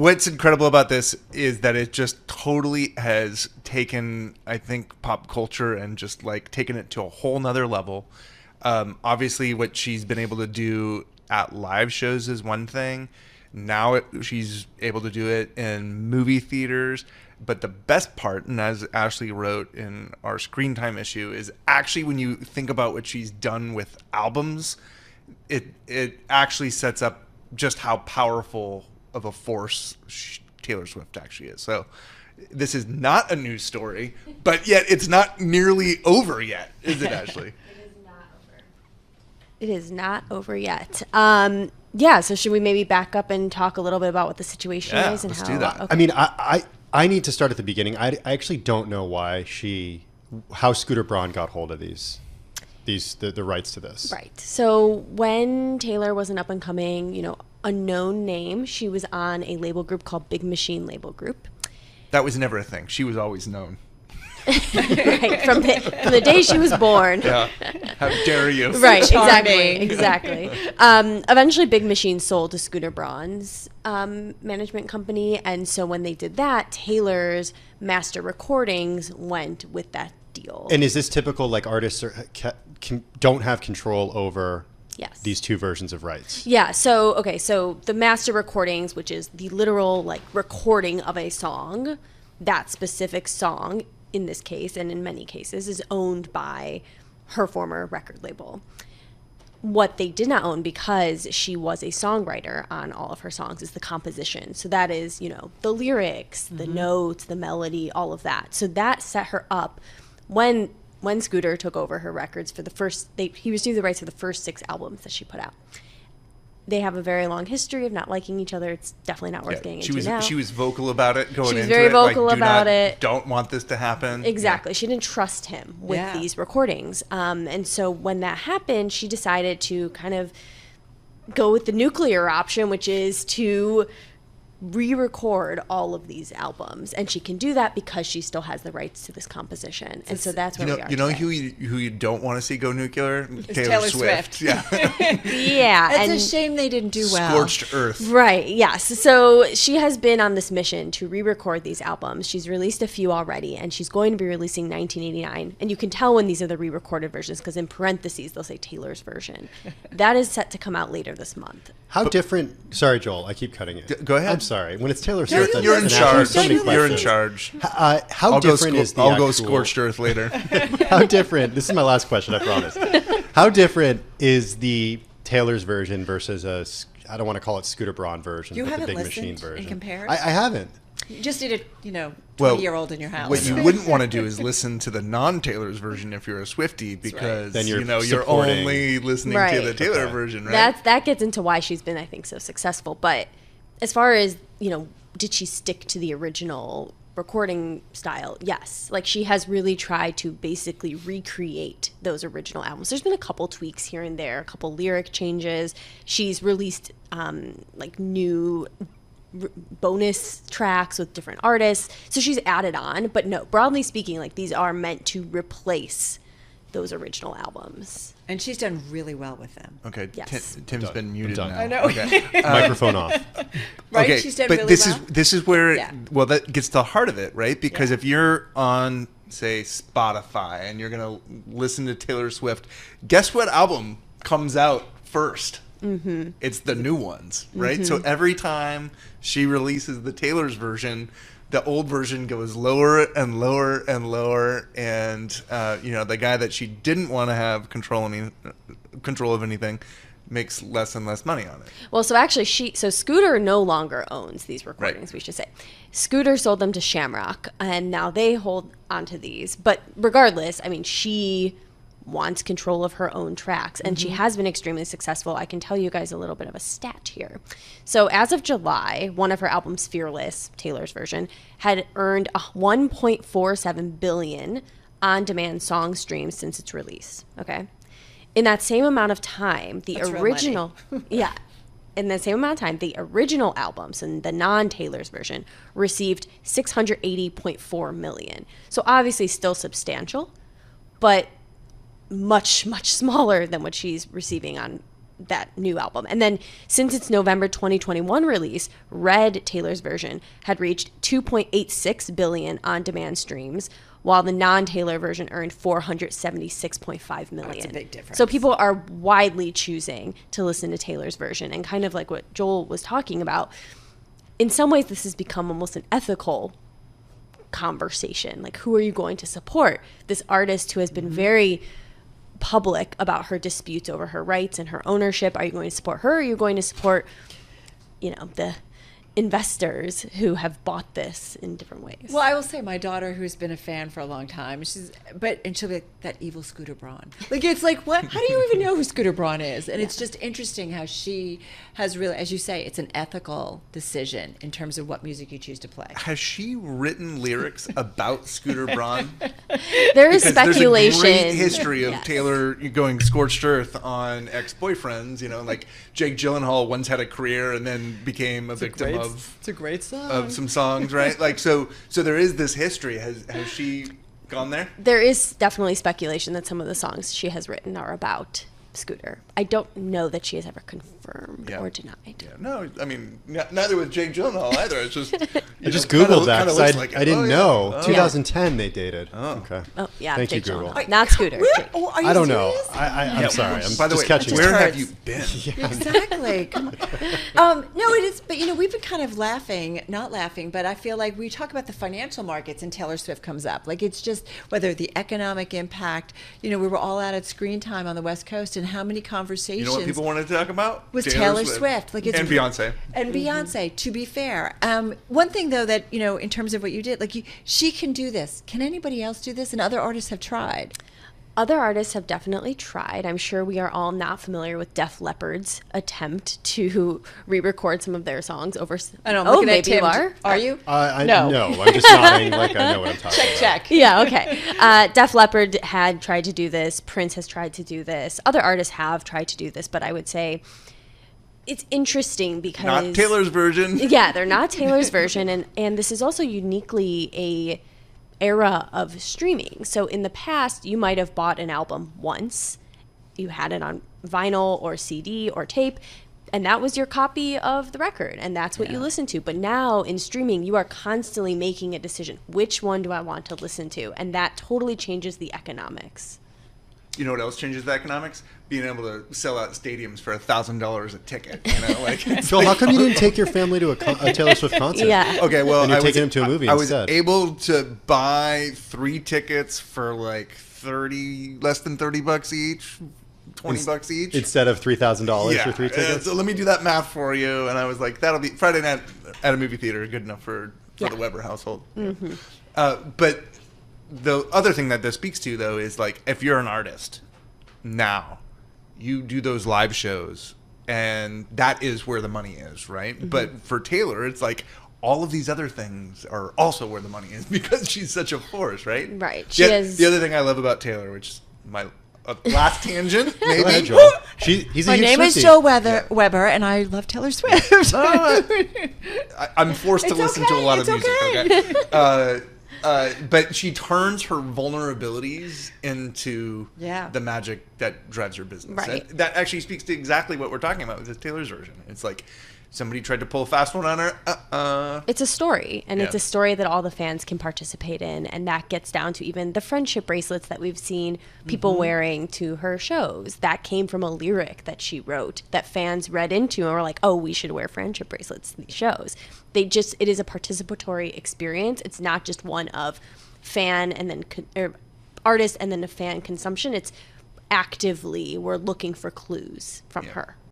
What's incredible about this is that it just totally has taken, I think, pop culture and just like taken it to a whole nother level. Obviously, what she's been able to do at live shows is one thing. Now she's able to do it in movie theaters. But the best part, and as Ashley wrote in our screen time issue, is actually when you think about what she's done with albums, it actually sets up just how powerful of a force Taylor Swift actually is. So this is not a news story, but yet it's not nearly over yet, is it, Ashley? It is not over yet. So should we maybe back up and talk a little bit about what the situation is and let's how? do that. Okay. I mean, I need to start at the beginning. I actually don't know how Scooter Braun got hold of the rights to this. Right. So when Taylor was an up and coming, unknown name, she was on a label group called Big Machine Label Group. That was never a thing. She was always known. Right, from the day she was born. Yeah. How dare you? Right, Charming. exactly. Eventually, Big Machine sold to Scooter Braun's management company, and so when they did that, Taylor's master recordings went with that deal. And is this typical, like artists don't have control over Yes. these two versions of rights? Yeah, so the master recordings, which is the literal like recording of a song, that specific song in this case and in many cases is owned by her former record label. What they did not own, because she was a songwriter on all of her songs, is the composition. So that is, the lyrics, the notes, the melody, all of that. So that set her up when Scooter took over her records for he received the rights for the first 6 albums that she put out. They have a very long history of not liking each other. It's definitely not worth getting into now. She was vocal about it going into it. She was very vocal about it. Don't want this to happen. Exactly. Yeah. She didn't trust him with these recordings. And so when that happened, she decided to kind of go with the nuclear option, which is to re-record all of these albums, and she can do that because she still has the rights to this composition, and so that's where we are. You know who you don't want to see go nuclear? Taylor Swift. Yeah, yeah. It's a shame they didn't do well. Scorched earth. Right. Yes. So she has been on this mission to re-record these albums. She's released a few already, and she's going to be releasing 1989. And you can tell when these are the re-recorded versions because in parentheses they'll say Taylor's version. That is set to come out later this month. How different? Sorry, Joel, I keep cutting it. Go ahead. I'm sorry. When it's Taylor Swift, You're in charge. so many You're in questions. charge. How different is the I'll go actual- scorched earth later. How different? This is my last question, I promise. How different is the Taylor's version versus I don't want to call it Scooter Braun version, You but the haven't Big Machine listened version? and compared? I haven't. You just did a 20-year-old in your house. What you wouldn't want to do is listen to the non-Taylor's version if you're a Swiftie, because Then you're you're supporting- only listening Right. to the Taylor Okay. version, right? That gets into why she's been, I think, so successful. But as far as, did she stick to the original recording style? Yes. Like, she has really tried to basically recreate those original albums. There's been a couple tweaks here and there, a couple lyric changes. She's released new bonus tracks with different artists, so she's added on. But no, broadly speaking, these are meant to replace those original albums. And she's done really well with them. Okay, Yes. Tim's done. been muted I'm now. done. I know. Okay. Microphone off. Right? Okay, She's done but really this well. this is where Yeah. that gets to the heart of it, right? Because Yeah. if you're on, say, Spotify and you're gonna listen to Taylor Swift, guess what album comes out first? Mm-hmm. It's the new ones, right? Mm-hmm. So every time she releases the Taylor's version, the old version goes lower and lower and lower, and the guy that she didn't want to have control of anything makes less and less money on it. Well, so actually, Scooter no longer owns these recordings, Right. we should say. Scooter sold them to Shamrock, and now they hold onto these. But regardless, I mean, she wants control of her own tracks, and she has been extremely successful. I can tell you guys a little bit of a stat here. So as of July, one of her albums, Fearless, Taylor's version, had earned 1.47 billion on-demand song streams since its release. Okay, in that same amount of time, the That's real original, in the same amount of time, the original albums and the non-Taylor's version received 680.4 million. So obviously still substantial, but much, much smaller than what she's receiving on that new album. And then since its November 2021 release, Red, Taylor's version, had reached 2.86 billion on-demand streams, while the non-Taylor version earned 476.5 million. That's a big difference. So people are widely choosing to listen to Taylor's version. And kind of like what Joel was talking about, in some ways this has become almost an ethical conversation. Like, who are you going to support? This artist who has been very public about her disputes over her rights and her ownership. Are you going to support her? Or are you going to support, the investors who have bought this in different ways? Well, I will say my daughter, who's been a fan for a long time, and she'll be like, that evil Scooter Braun. Like, it's like, what? How do you even know who Scooter Braun is? And it's just interesting how she has really, as you say, it's an ethical decision in terms of what music you choose to play. Has she written lyrics about Scooter Braun? There is Because speculation. There's a great history of Yes. Taylor going scorched earth on ex-boyfriends. Like Jake Gyllenhaal once had a career and then became a victim of It's a great song. of some songs, right? Like so there is this history. Has she gone there? There is definitely speculation that some of the songs she has written are about Scooter. I don't know that she has ever confirmed or denied. Yeah, no, I mean, neither with Jake Gyllenhaal either. It's just I just Googled that because I didn't know. Oh. 2010 they dated. Oh. Okay. Oh, yeah, Thank Jake you, Google. Gyllenhaal. Not Scooter. Jake. Are you I don't know. serious? I'm sorry. I'm By the just way, catching where up. have you been? Exactly. Come on. No, it is. But we've been kind of not laughing, but I feel like we talk about the financial markets and Taylor Swift comes up. Like, it's just whether the economic impact. We were all out at screen time on the West Coast, and how many conversations You know what people wanted to talk about? was Taylor Swift. Like, it's and Beyonce. and Beyonce. To be fair, one thing though that in terms of what you did, like she can do this. Can anybody else do this? And other artists have tried. Other artists have definitely tried. I'm sure we are all not familiar with Def Leppard's attempt to re-record some of their songs over. I know. I'm Oh, looking at maybe you Tim. are. Are you? No, I'm just nodding like I know what I'm talking about. Check. Yeah, okay. Def Leppard had tried to do this. Prince has tried to do this. Other artists have tried to do this, but I would say it's interesting because Not Taylor's version. Yeah, they're not Taylor's version, and this is also uniquely a era of streaming. So in the past, you might have bought an album once, you had it on vinyl or CD or tape, and that was your copy of the record, and that's what you listened to. But now in streaming, you are constantly making a decision. Which one do I want to listen to? And that totally changes the economics. You know what else changes the economics? Being able to sell out stadiums for $1,000 a ticket. Phil, how come you didn't take your family to a Taylor Swift concert? Yeah. Okay, well, And you're taking them to a movie I was instead. able to buy 3 tickets for like less than $30 each, $20 each. Instead of $3,000 for 3 tickets? So let me do that math for you. And I was like, that'll be Friday night at a movie theater, good enough for the Weber household. Mm-hmm. But the other thing that this speaks to, though, is like if you're an artist now, you do those live shows, and that is where the money is, right? Mm-hmm. But for Taylor, it's like all of these other things are also where the money is because she's such a force, right? Right. The other thing I love about Taylor, which is my last tangent, maybe. Go ahead, Joel. He's a My huge name is Swiftie. Joe Weber, and I love Taylor Swift. I'm forced to It's listen okay, to a lot of it's music. Okay. But she turns her vulnerabilities into the magic that drives her business. Right. And that actually speaks to exactly what we're talking about with this Taylor's version. It's like somebody tried to pull a fast one on her. It's a story, and it's Yeah. a story that all the fans can participate in, and that gets down to even the friendship bracelets that we've seen people wearing to her shows. That came from a lyric that she wrote that fans read into and were like, oh, we should wear friendship bracelets to these shows. It is a participatory experience. It's not just one of fan and then artist and then a fan consumption. It's actively, we're looking for clues from her.